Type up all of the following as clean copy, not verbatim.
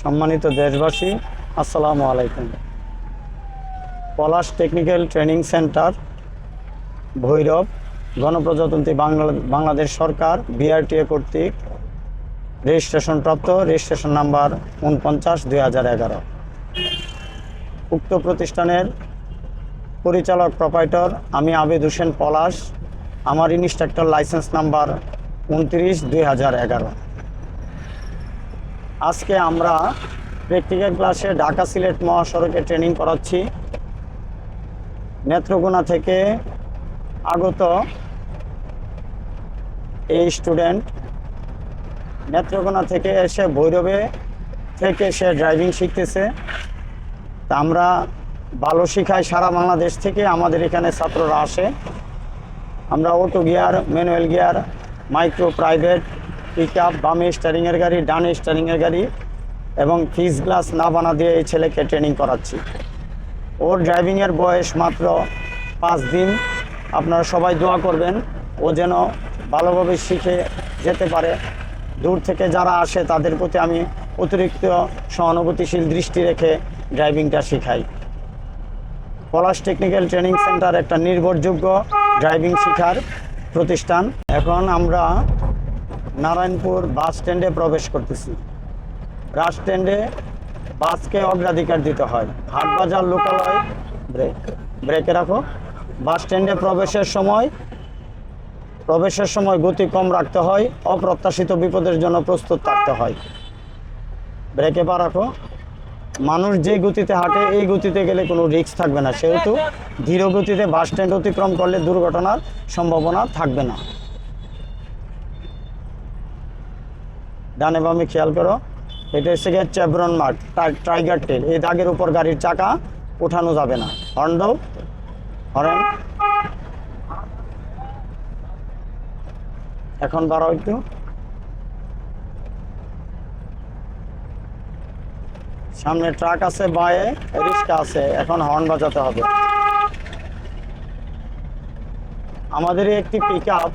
সম্মানিত দেশবাসী, আসসালামু আলাইকুম। পলাশ টেকনিক্যাল ট্রেনিং সেন্টার, ভৈরব, গণপ্রজাতন্ত্রী বাংলাদেশ সরকার বিআরটিএ কর্তৃক রেজিস্ট্রেশনপ্রাপ্ত, রেজিস্ট্রেশন নাম্বার 49/2011। উক্ত প্রতিষ্ঠানের পরিচালক প্রোপাইটর আমি আবেদ হোসেন পলাশ। আমার ইনস্ট্রাক্টর লাইসেন্স নাম্বার 29/2011। আজকে আমরা প্র্যাকটিক্যাল ক্লাসে ঢাকা সিলেট মহাসড়কে ট্রেনিং করাচ্ছি। নেত্রকোনা থেকে আগত এই স্টুডেন্ট নেত্রকোনা থেকে এসে ভৈরবে থেকে সে ড্রাইভিং শিখতেছে। তা আমরা ভালো শিখাই, সারা বাংলাদেশ থেকে আমাদের এখানে ছাত্ররা আসে। আমরা auto gear, manual gear, micro, private, pick up, বামে স্টারিংয়ের গাড়ি, ডানে স্টারিংয়ের গাড়ি এবং ফিস গ্লাস না বানা দিয়ে এই ছেলেকে ট্রেনিং করাচ্ছি। ওর ড্রাইভিংয়ের বয়স মাত্র 5 দিন। আপনারা সবাই দোয়া করবেন ও যেন ভালোভাবে শিখে যেতে পারে। দূর থেকে যারা আসে তাদের প্রতি আমি অতিরিক্ত সহানুভূতিশীল দৃষ্টি রেখে ড্রাইভিংটা শেখাই। পলাশ টেকনিক্যাল ট্রেনিং সেন্টার একটা নির্ভরযোগ্য ড্রাইভিং শেখার প্রতিষ্ঠান। এখন আমরা নারায়ণপুর বাস স্ট্যান্ডে প্রবেশ করতেছি। বাস স্ট্যান্ডে বাসকে অগ্রাধিকার দিতে হয়। হাটবাজার লোকালয়, ব্রেকে রাখো। বাস স্ট্যান্ডে প্রবেশের সময় গতি কম রাখতে হয়। অপ্রত্যাশিত বিপদের জন্য প্রস্তুত থাকতে হয়। ব্রেকে পা রাখো। মানুষ যে গতিতে হাঁটে এই গতিতে গেলে কোনো রিস্ক থাকবে না, সেহেতু ধীর গতিতে বাস স্ট্যান্ড অতিক্রম করলে দুর্ঘটনার সম্ভাবনা থাকবে না। ডানে বামে খেয়াল করো। এটা হচ্ছে গিয়ে চেভরন মার্ক, টাইগার টেল। এই দাগের উপর গাড়ির চাকা ওঠানো যাবে না। হর্ন দাও, হর্ন। এখন বাড়াও একটু। সামনে ট্রাক আছে, বাঁয়ে রিক্সা আছে, এখন হর্ন বাজাতে হবে। আমাদের একটি পিক আপ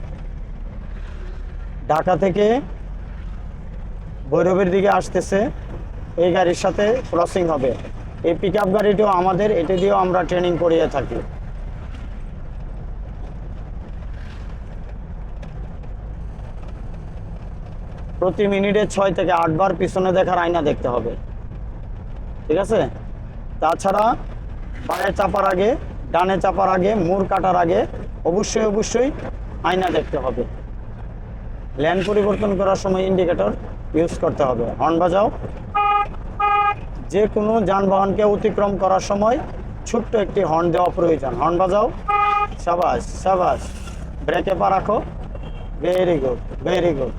ঢাকা থেকে ভৈরবের দিকে আসতেছে। এই গাড়ির সাথে ক্রসিং হবে। এই পিক আপ গাড়িটিও আমাদের, এটি দিয়েও আমরা ট্রেনিং করিয়ে থাকি। প্রতি মিনিটে 6 থেকে 8 বার পিছনে দেখার আয়না দেখতে হবে, ঠিক আছে? তাছাড়া বাঁয়ে চাপার আগে, ডানে চাপার আগে, মোড় কাটার আগে অবশ্যই আয়না দেখতে হবে। লেন পরিবর্তন করার সময় ইন্ডিকেটর ইউজ করতে হবে। হর্ন বাজাও। যে কোনো যানবাহনকে অতিক্রম করার সময় ছোট্ট একটি হর্ন দেওয়া প্রয়োজন। হর্ন বাজাও। সাবাস সাবাস। ব্রেকে পা রাখো। Very good, very good.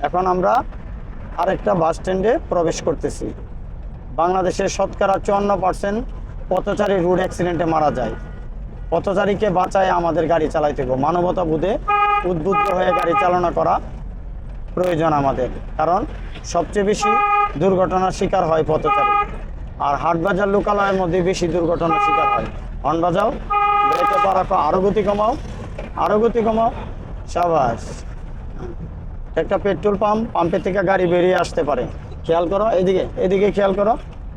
এখন আমরা আরেকটা বাস স্ট্যান্ডে প্রবেশ করতেছি। বাংলাদেশের শতকরা 54% পথচারী রোড অ্যাক্সিডেন্টে মারা যায়। পথচারীকে বাঁচায় আমাদের গাড়ি চালাইতে হবে। মানবতা বোধে উদ্বুদ্ধ হয়ে গাড়ি চালনা করা প্রয়োজন আমাদের, কারণ সবচেয়ে বেশি দুর্ঘটনার শিকার হয় পথচারী। আর হাটবাজার লোকালয়ের মধ্যে বেশি দুর্ঘটনার শিকার হয়। হর্ন বাজাও। ব্রেকে পা রাখো। আরও গতি কমাও, আরও গতি কমাও। সাবাস। একটা পেট্রোল পাম্পের থেকে গাড়ি বেরিয়ে আসতে পারে, খেয়াল করো। এদিকে খেয়াল করো।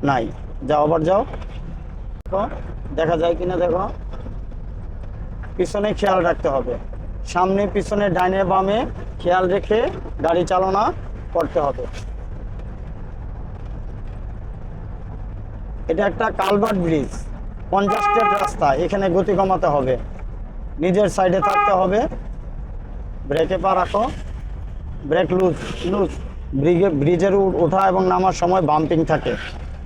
নাই, যাও, আবার যাও। দেখা যায় কিনা দেখো। পিছনে খেয়াল রাখতে হবে। সামনে পিছনে ডাইনে বামে খেয়াল রেখে গাড়ি চালনা করতে হবে। এটা একটা কালভার্ট ব্রিজ, 50 স্টেপ রাস্তা। এখানে গতি কমাতে হবে, নিজের সাইডে থাকতে হবে। ব্রেকে পা রাখো। Brake loose. ব্রিজের ওঠা এবং নামার সময় বাম্পিং থাকে,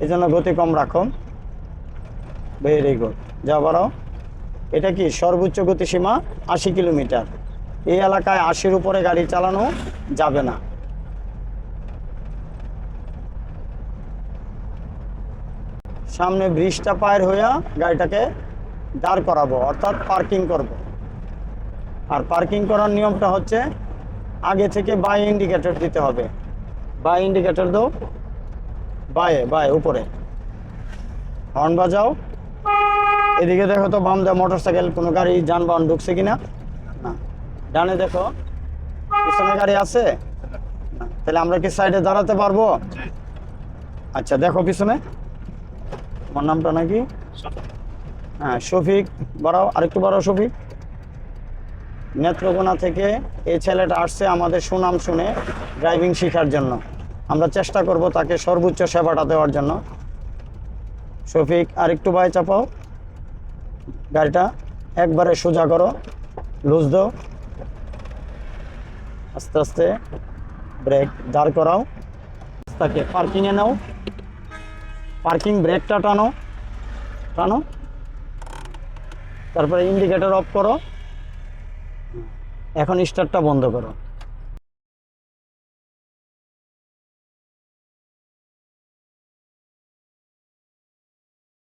এই জন্য গতি কম রাখো। Very good. যা বাড়াও। এটা কি সর্বোচ্চ গতিসীমা 80 কিলোমিটার। এই এলাকায় 80-র উপরে গাড়ি চালানো যাবে না। সামনে ব্রিজটা পার হইয়া গাড়িটাকে দাঁড় করাবো, অর্থাৎ পার্কিং করব। আর পার্কিং করার নিয়মটা হচ্ছে আগে থেকে বাই ইন্ডিকেটর দিতে হবে। বাই ইন্ডিকেটর দাও। বায়ে উপরে। হর্ন বাজাও। এদিকে দেখো তো, বাম দা মোটরসাইকেল, কোনো গাড়ি যানবাহন ঢুকছে কিনা। না। ডানে দেখো, পিছনে গাড়ি আছে। তাহলে আমরা কি সাইডে দাঁড়াতে পারবো? আচ্ছা দেখো পিছনে, আমার নামটা নাকি? হ্যাঁ শফিক, বাড়াও আরেকটু বাড়াও শফিক। নেত্রকোনা থেকে এই ছেলেটা আসছে আমাদের সুনাম শুনে ড্রাইভিং শেখার জন্য। আমরা চেষ্টা করব তাকে সর্বোচ্চ সেবাটা দেওয়ার জন্য। শফিক আরেকটু বাই চাপাও, গাড়িটা একবারে সোজা করো, লুজ দাও, আস্তে আস্তে ব্রেক দাঁড় করাও, তাকে পার্কিংয়ে নাও, পার্কিং ব্রেকটা টানো টানো, তারপরে ইন্ডিকেটর অফ করো, এখন স্টার্টটা বন্ধ করো।